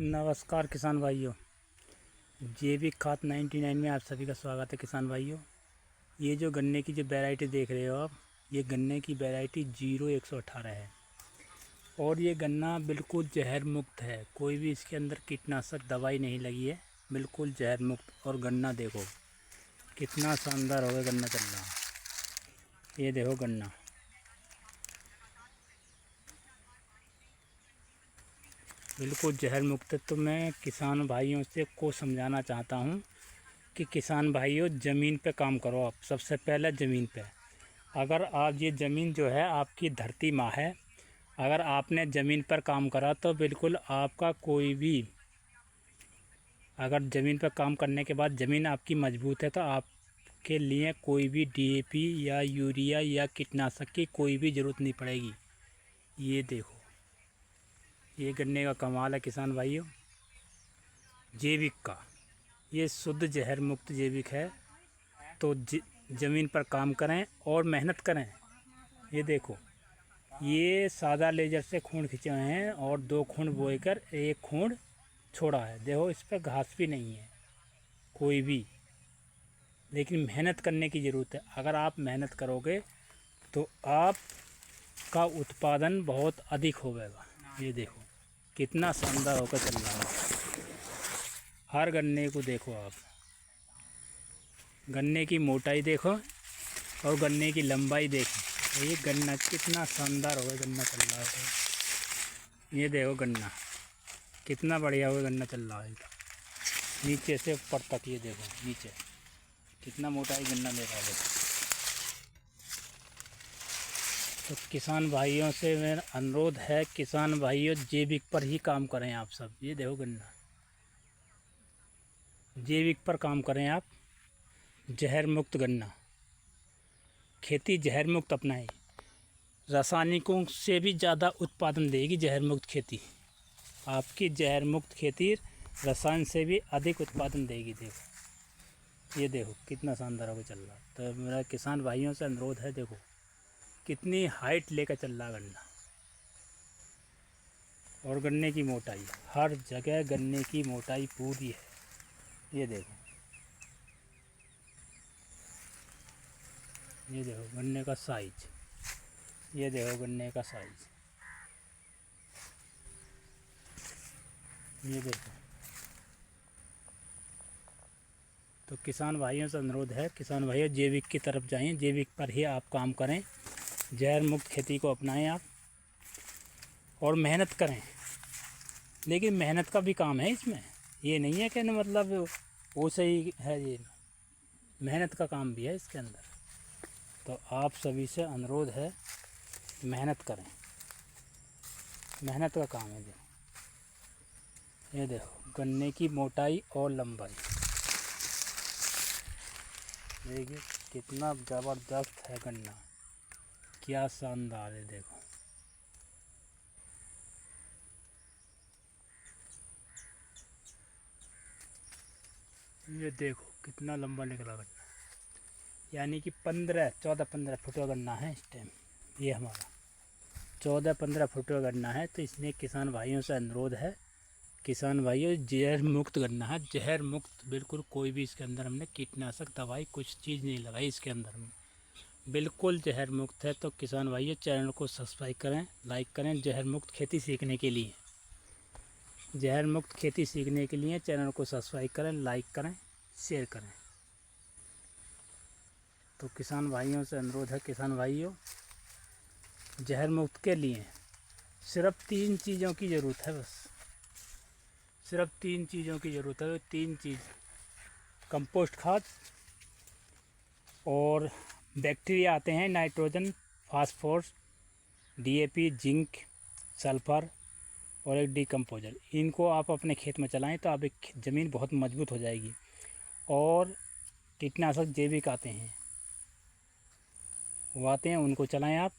नमस्कार किसान भाइयों, जैविक खाद 99 में आप सभी का स्वागत है। किसान भाइयों, ये जो गन्ने की जो वैरायटी देख रहे हो आप, ये गन्ने की वैरायटी 0118 है और ये गन्ना बिल्कुल जहर मुक्त है। कोई भी इसके अंदर कीटनाशक दवाई नहीं लगी है, बिल्कुल जहर मुक्त। और गन्ना देखो कितना शानदार होगा गन्ना चल रहा है। ये देखो गन्ना बिल्कुल जहर मुक्त है। तो मैं किसान भाइयों से को समझाना चाहता हूँ कि किसान भाइयों, ज़मीन पे काम करो। आप सबसे पहले ज़मीन पे, अगर आप ये ज़मीन जो है आपकी धरती माँ है, अगर आपने ज़मीन पर काम करा तो बिल्कुल आपका कोई भी, अगर ज़मीन पर काम करने के बाद ज़मीन आपकी मजबूत है तो आपके लिए कोई भी DAP या यूरिया या कीटनाशक की कोई भी ज़रूरत नहीं पड़ेगी। ये देखो, ये गन्ने का कमाल है किसान भाइयों, जैविक का। ये शुद्ध जहर मुक्त जैविक है। तो ज़मीन पर काम करें और मेहनत करें। ये देखो, ये सादा लेजर से खून खींचे हुए हैं और 2 खून बोए कर 1 खून छोड़ा है। देखो, इस पर घास भी नहीं है कोई भी, लेकिन मेहनत करने की ज़रूरत है। अगर आप मेहनत करोगे तो आपका उत्पादन बहुत अधिक होगा। ये देखो कितना शानदार होकर चल रहा है। हर गन्ने को देखो आप, गन्ने की मोटाई देखो और गन्ने की लंबाई देखो। ये गन्ना कितना शानदार होगा गन्ना चल रहा है। ये देखो गन्ना कितना बढ़िया होगा गन्ना चल रहा है, नीचे से ऊपर तक। ये देखो नीचे कितना मोटाई गन्ना ले रहा है। तो किसान भाइयों से मेरा अनुरोध है, किसान भाइयों जैविक पर ही काम करें आप सब। ये देखो गन्ना, जैविक पर काम करें आप। जहर मुक्त गन्ना, खेती जहर मुक्त अपनाएं। रासायनिकों से भी ज़्यादा उत्पादन देगी जहर मुक्त खेती। आपकी जहर मुक्त खेती रसायन से भी अधिक उत्पादन देगी। देखो, ये देखो कितना शानदार होकर चल रहा है। तो मेरा किसान भाइयों से अनुरोध है, देखो कितनी हाइट लेकर चल रहा गन्ना। और गन्ने की मोटाई, हर जगह गन्ने की मोटाई पूरी है। ये देखो, ये देखो गन्ने का साइज, ये देखो गन्ने का साइज, ये देखो। तो किसान भाइयों से अनुरोध है, किसान भाइयों जैविक की तरफ जाएं, जैविक पर ही आप काम करें। जहर मुक्त खेती को अपनाएं आप और मेहनत करें। लेकिन मेहनत का भी काम है इसमें, ये नहीं है कि न मतलब वो सही है, ये मेहनत का काम भी है इसके अंदर। तो आप सभी से अनुरोध है, मेहनत करें, मेहनत का काम है। ये देखो गन्ने की मोटाई और लंबाई देखिए कितना ज़बरदस्त है गन्ना, क्या शानदार है। देखो ये देखो कितना लंबा निकला गन्ना, यानी कि 14-15 फुट का गन्ना है इस टाइम। ये हमारा 14-15 फुट का गन्ना है। तो इसमें किसान भाइयों से अनुरोध है, किसान भाइयों जहर मुक्त गन्ना है, जहर मुक्त बिल्कुल। कोई भी इसके अंदर हमने कीटनाशक दवाई कुछ चीज़ नहीं लगाई इसके अंदर में, बिल्कुल जहर मुक्त है। तो किसान भाइयों चैनल को सब्सक्राइब करें, लाइक करें। जहर मुक्त खेती सीखने के लिए, जहर मुक्त खेती सीखने के लिए चैनल को सब्सक्राइब करें, लाइक करें, शेयर करें। तो किसान भाइयों से अनुरोध है, किसान भाइयों जहर मुक्त के लिए सिर्फ 3 चीज़ों की ज़रूरत है। बस सिर्फ 3 चीज़ों की ज़रूरत है। 3 चीज़, कंपोस्ट खाद और बैक्टीरिया आते हैं, nitrogen, phosphorus, DAP, zinc, sulphur और एक डिकम्पोजर। इनको आप अपने खेत में चलाएं तो आप एक ज़मीन बहुत मजबूत हो जाएगी। और कीटनाशक जैविक आते हैं, वो आते हैं, उनको चलाएं आप।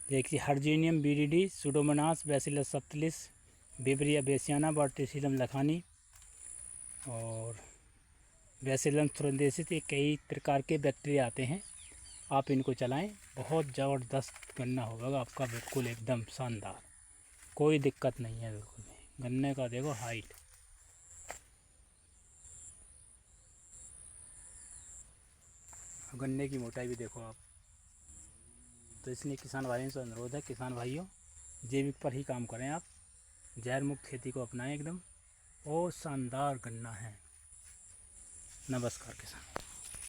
देखिए हर्जिनियम BDD, Pseudomonas, Bacillus subtilis, Beauveria bassiana, Verticillium lecanii और बैसिलम थ्रोंदेसिस, ये कई प्रकार के बैक्टीरिया आते हैं। आप इनको चलाएं, बहुत ज़बरदस्त गन्ना होगा आपका, बिल्कुल एकदम शानदार, कोई दिक्कत नहीं है बिल्कुल भी। गन्ने का देखो हाइट। गन्ने की मोटाई भी देखो आप। तो इसलिए किसान भाइयों से अनुरोध है, किसान भाइयों जैविक पर ही काम करें आप, जहर मुक्त खेती को अपनाएं एकदम, और शानदार गन्ना है। नमस्कार किसान।